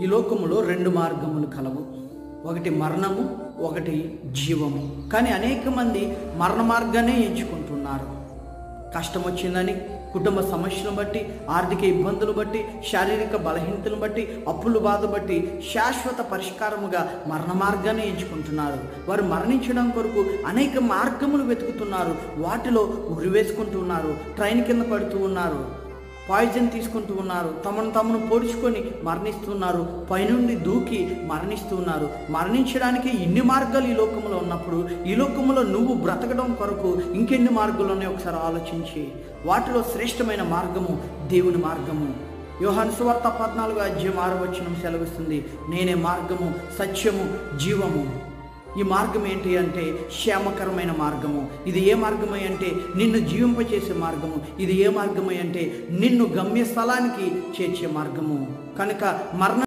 ఈ లోకములో రెండు మార్గములు కలవు. ఒకటి మరణము, ఒకటి జీవము. కానీ అనేక మంది మరణ మార్గాన్ని ఎంచుకుంటున్నారు. కష్టం వచ్చిందని, కుటుంబ సమస్యలను బట్టి, ఆర్థిక ఇబ్బందులు బట్టి, శారీరక బలహీనతలను బట్టి, అప్పుల బాధ బట్టి శాశ్వత పరిష్కారముగా మరణ మార్గాన్ని ఎంచుకుంటున్నారు. వారు మరణించడం కొరకు అనేక మార్గములు వెతుకుతున్నారు. వాటిలో ఉరివేసుకుంటూ ఉన్నారు, ట్రైన్ కింద పడుతూ ఉన్నారు, పాయిజన్ తీసుకుంటూ ఉన్నారు, తమను పొడుచుకొని మరణిస్తున్నారు, పైనుండి దూకి మరణిస్తున్నారు. మరణించడానికి ఇన్ని మార్గాలు ఈ లోకంలో ఉన్నప్పుడు, ఈ లోకంలో నువ్వు బ్రతకడం కొరకు ఇంకెన్ని మార్గాలు ఉన్నాయో ఒకసారి ఆలోచించి. వాటిలో శ్రేష్టమైన మార్గము దేవుని మార్గము. యోహాను సువార్త 14:6 సెలవిస్తుంది, నేనే మార్గము, సత్యము, జీవము. ఈ మార్గం ఏంటి అంటే క్షేమకరమైన మార్గము. ఇది ఏ మార్గమై అంటే నిన్ను జీవింపచేసే మార్గము. ఇది ఏ మార్గమై అంటే నిన్ను గమ్యస్థలానికి చేర్చే మార్గము. కనుక మరణ